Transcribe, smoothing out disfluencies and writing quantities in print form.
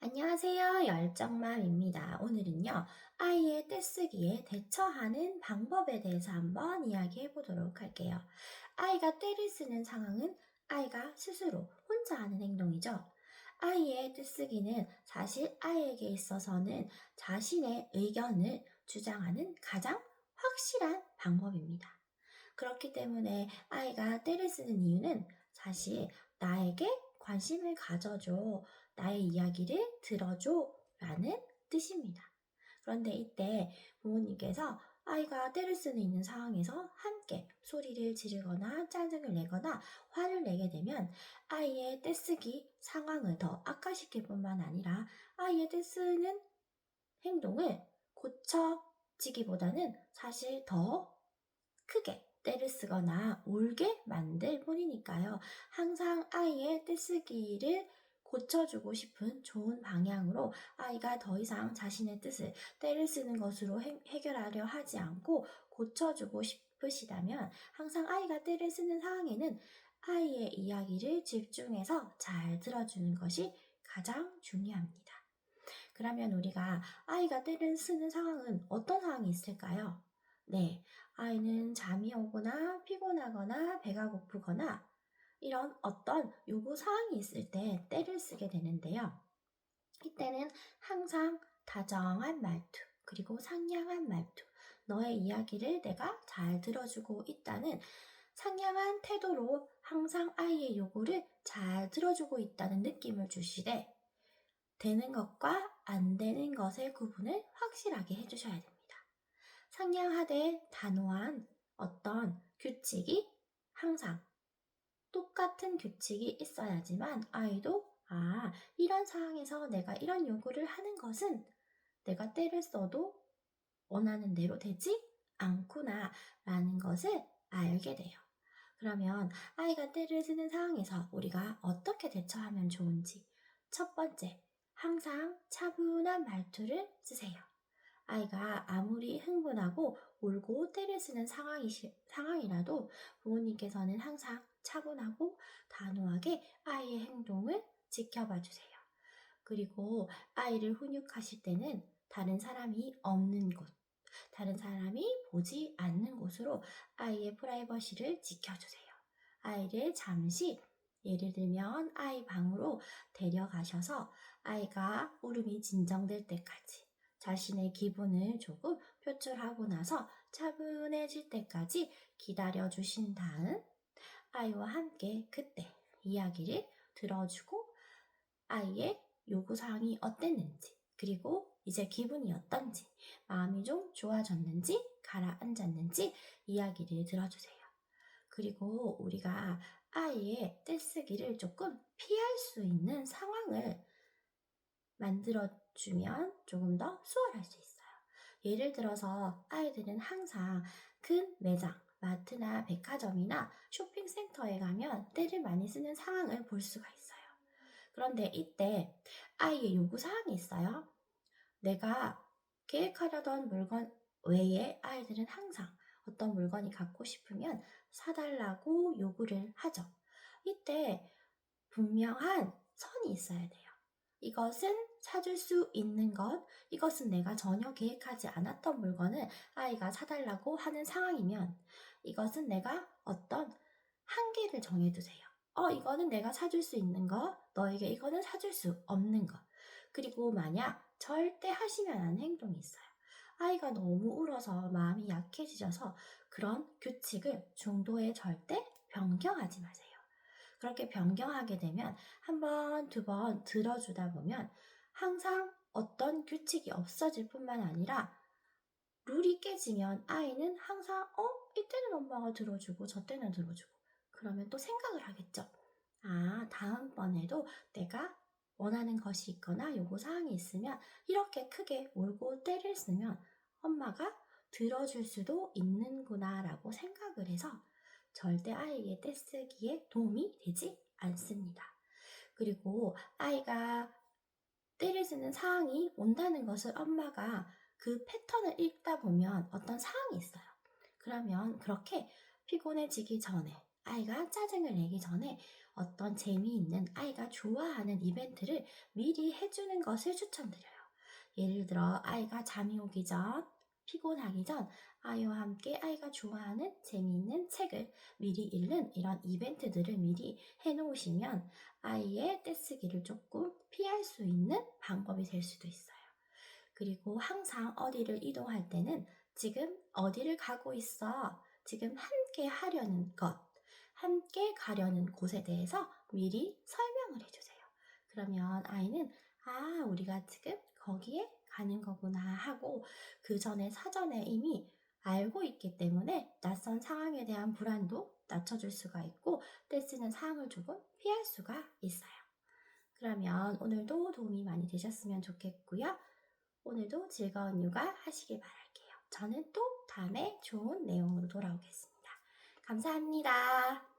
안녕하세요. 열정맘입니다. 오늘은요, 아이의 떼쓰기에 대처하는 방법에 대해서 한번 이야기해 보도록 할게요. 아이가 떼를 쓰는 상황은 아이가 스스로 혼자 하는 행동이죠. 아이의 떼쓰기는 사실 아이에게 있어서는 자신의 의견을 주장하는 가장 확실한 방법입니다. 그렇기 때문에 아이가 떼를 쓰는 이유는 사실 나에게 관심을 가져줘, 나의 이야기를 들어줘 라는 뜻입니다. 그런데 이때 부모님께서 아이가 떼를 쓰는 있는 상황에서 함께 소리를 지르거나 짜증을 내거나 화를 내게 되면 아이의 떼쓰기 상황을 더 악화시킬 뿐만 아니라 아이의 떼쓰는 행동을 고쳐지기보다는 사실 더 크게 떼를 쓰거나 울게 만들 뿐이니까요. 항상 아이의 떼쓰기를 고쳐주고 싶은 좋은 방향으로 아이가 더 이상 자신의 뜻을 떼를 쓰는 것으로 해결하려 하지 않고 고쳐주고 싶으시다면 항상 아이가 떼를 쓰는 상황에는 아이의 이야기를 집중해서 잘 들어주는 것이 가장 중요합니다. 그러면 우리가 아이가 떼를 쓰는 상황은 어떤 상황이 있을까요? 네, 아이는 잠이 오거나 피곤하거나 배가 고프거나 이런 어떤 요구 사항이 있을 때 떼를 쓰게 되는데요. 이때는 항상 다정한 말투, 그리고 상냥한 말투, 너의 이야기를 내가 잘 들어주고 있다는 상냥한 태도로 항상 아이의 요구를 잘 들어주고 있다는 느낌을 주시되 되는 것과 안 되는 것의 구분을 확실하게 해주셔야 됩니다. 상냥하되 단호한 어떤 규칙이 항상 똑같은 규칙이 있어야지만 아이도 이런 상황에서 내가 이런 요구를 하는 것은 내가 때를 써도 원하는 대로 되지 않구나 라는 것을 알게 돼요. 그러면 아이가 때를 쓰는 상황에서 우리가 어떻게 대처하면 좋은지 첫 번째, 항상 차분한 말투를 쓰세요. 아이가 아무리 흥분하고 울고 때를 쓰는 상황이라도 부모님께서는 항상 차분하고 단호하게 아이의 행동을 지켜봐 주세요. 그리고 아이를 훈육하실 때는 다른 사람이 없는 곳, 다른 사람이 보지 않는 곳으로 아이의 프라이버시를 지켜주세요. 아이를 잠시 예를 들면 아이 방으로 데려가셔서 아이가 울음이 진정될 때까지 자신의 기분을 조금 표출하고 나서 차분해질 때까지 기다려 주신 다음 아이와 함께 그때 이야기를 들어주고 아이의 요구사항이 어땠는지 그리고 이제 기분이 어떤지 마음이 좀 좋아졌는지 가라앉았는지 이야기를 들어주세요. 그리고 우리가 아이의 떼쓰기를 조금 피할 수 있는 상황을 만들어주면 조금 더 수월할 수 있어요. 예를 들어서 아이들은 항상 큰 매장, 마트나 백화점이나 쇼핑센터에 가면 떼를 많이 쓰는 상황을 볼 수가 있어요. 그런데 이때 아이의 요구사항이 있어요. 내가 계획하려던 물건 외에 아이들은 항상 어떤 물건이 갖고 싶으면 사달라고 요구를 하죠. 이때 분명한 선이 있어야 돼요. 이것은 사줄 수 있는 것, 이것은 내가 전혀 계획하지 않았던 물건을 아이가 사달라고 하는 상황이면 이것은 내가 어떤 한계를 정해두세요. 이거는 내가 사줄 수 있는 거, 너에게 이거는 사줄 수 없는 것. 그리고 만약 절대 하시면 안 하는 행동이 있어요. 아이가 너무 울어서 마음이 약해지셔서 그런 규칙을 중도에 절대 변경하지 마세요. 그렇게 변경하게 되면 한 번, 두 번 들어주다 보면 항상 어떤 규칙이 없어질 뿐만 아니라 룰이 깨지면 아이는 항상 이때는 엄마가 들어주고 저 때는 들어주고 그러면 또 생각을 하겠죠. 다음번에도 내가 원하는 것이 있거나 요구사항이 있으면 이렇게 크게 울고 때를 쓰면 엄마가 들어줄 수도 있는구나 라고 생각을 해서 절대 아이에게 떼쓰기에 도움이 되지 않습니다. 그리고 아이가 때를 쓰는 상황이 온다는 것을 엄마가 그 패턴을 읽다 보면 어떤 상황이 있어요. 그러면 그렇게 피곤해지기 전에 아이가 짜증을 내기 전에 어떤 재미있는 아이가 좋아하는 이벤트를 미리 해주는 것을 추천드려요. 예를 들어 아이가 잠이 오기 전, 피곤하기 전 아이와 함께 아이가 좋아하는 재미있는 책을 미리 읽는 이런 이벤트들을 미리 해놓으시면 아이의 떼쓰기를 조금 피할 수 있는 방법이 될 수도 있어요. 그리고 항상 어디를 이동할 때는 지금 어디를 가고 있어? 지금 함께 하려는 것, 함께 가려는 곳에 대해서 미리 설명을 해주세요. 그러면 아이는 우리가 지금 거기에 가는 거구나 하고 그 전에 사전에 이미 알고 있기 때문에 낯선 상황에 대한 불안도 낮춰줄 수가 있고 떼쓰는 상황을 조금 피할 수가 있어요. 그러면 오늘도 도움이 많이 되셨으면 좋겠고요. 오늘도 즐거운 육아 하시길 바랄게요. 저는 또 다음에 좋은 내용으로 돌아오겠습니다. 감사합니다.